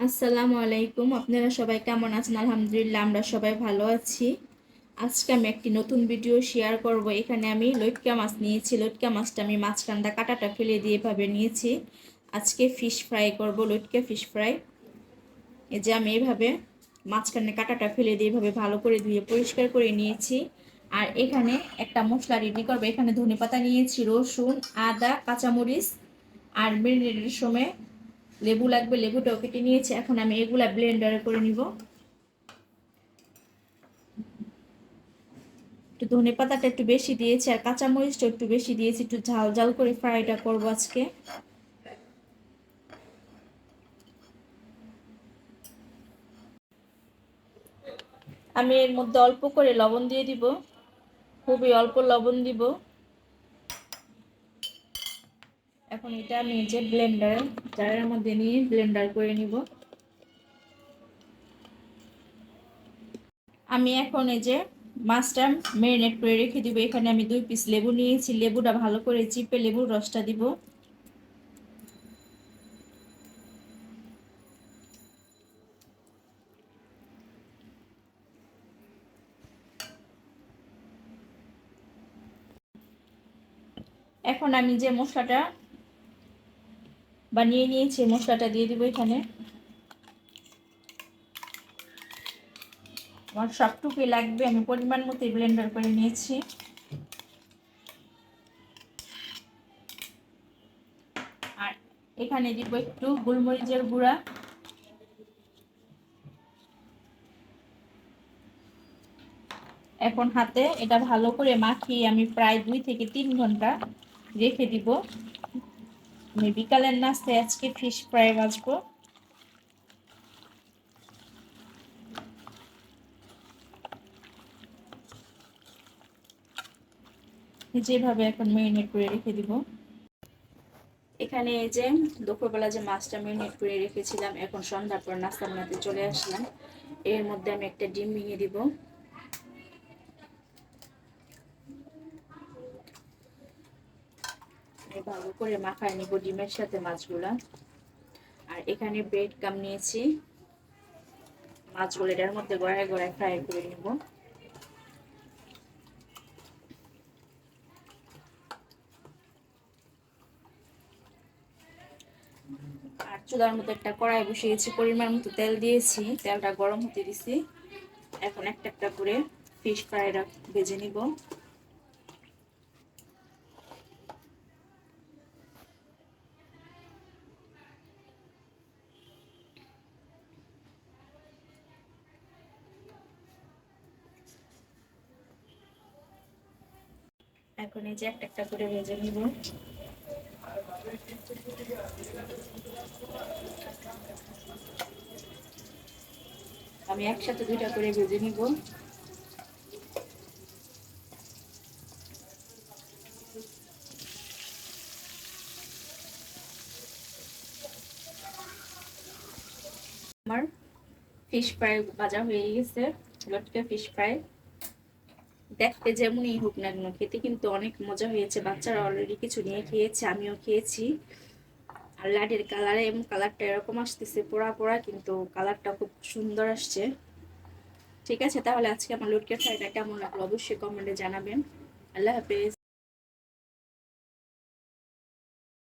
আসসালামু আলাইকুম। আপনারা সবাই কেমন আছেন? আলহামদুলিল্লাহ আমরা সবাই ভালো আছি। আজকে আমি একটি নতুন ভিডিও শেয়ার করব। এখানে আমি লইট্কা মাছ নিয়েছি। লইট্কা মাছটা আমি মাঝখানটা কাঁটাটা ফেলে দিয়ে এভাবে নিয়েছি। আজকে ফিশ ফ্রাই করব, লইট্কা ফিশ ফ্রাই। এই যে আমি এইভাবে মাঝখানে কাঁটাটা ফেলে দিয়ে এভাবে ভালো করে ধুয়ে পরিষ্কার করে নিয়েছি। আর এখানে একটা মশলা রেডি করবো। এখানে ধনেপাতা নিয়েছি, রসুন, আদা, কাঁচামরিচ আর মেরিনেটের সময় লেবু লাগবে, লেবুটাও কেটে নিয়েছি। এখন আমি এগুলা ব্লেন্ডারে করে নিব। একটু ধনে পাতাটা একটু বেশি দিয়েছি আর কাঁচামরিচটা একটু বেশি দিয়েছি, একটু ঝাল ঝাল করে ফ্রাইটা করবো আজকে। আমি এর মধ্যে অল্প করে লবণ দিয়ে দিব, খুবই অল্প লবণ দিব। এখন এটা আমি যে জারের মধ্যে নিয়ে ব্লেন্ডার করে নিব। আমি এখন এই যে মাছটা ম্যারিনেট করে রেখে দিব। এখানে আমি 2 পিস লেবু নিয়েছি, লেবুটা ভালো করে চিপে লেবুর রসটা দিব। এখন আমি যে মশলাটা বানিয়ে নিয়েছি মশলাটা দিয়ে দিব এখানে। আমার সবটুকুই লাগবে, আমি পরিমাণ মতো ব্লেন্ডার করে নিয়েছি। আর এখানে দিব একটু গোলমরিচের গুঁড়া। এখন হাতে এটা ভালো করে মাখিয়ে আমি প্রায় 2 থেকে 3 ঘন্টা রেখে দিব। আমি বিকালের নাস্তায় আজকে ফিশ ফ্রাই ভাজবো। যেভাবে এখন ম্যারিনেট করে রেখে দিব। এখানে এই যে দুপুরবেলা যে মাছটা ম্যারিনেট করে রেখেছিলাম, এখন সন্ধ্যার পর নাস্তা বানাতে চলে আসলাম। এর মধ্যে আমি একটা ডিম ভেঙে দিব। ভালো করে মাখায় নিব ডিমের সাথে মাছগুলা। আর এখানে ব্রেড কাম নিয়েছি, মাছগুলো এটার মধ্যে গড়ায় গড়ায় ফ্রাই করে নিব। আর চুলার মধ্যে একটা কড়াই বসিয়েছি, পরিমাণ মতো তেল দিয়েছি, তেলটা গরম হতে দিছি। এখন একটা একটা করে ফিশ ফ্রাইটা ভেজে নিব। এখন এই যে একটা একটা করে ভেজে নিব। আমি একসাথে 2টা করে ভেজে নিব। আমার ফিশ ফ্রাই ভাজা হয়ে গেছে। লটকা ফিশ ফ্রাই দেখতে যেমনই হোক না কেন, খেতে কিন্তু অনেক মজা হয়েছে। বাচ্চারা অলরেডি কিছু নিয়ে খেয়েছে, আমিও খেয়েছি। আর লাডের কালারে এবং কালারটা এরকম আসতেছে পোড়া পোড়া, কিন্তু কালারটা খুব সুন্দর আসছে। ঠিক আছে, তাহলে আজকে আমার লটকা ফ্রাইটা কেমন লাগলো অবশ্যই কমেন্টে জানাবেন। আল্লাহ হাফেজ।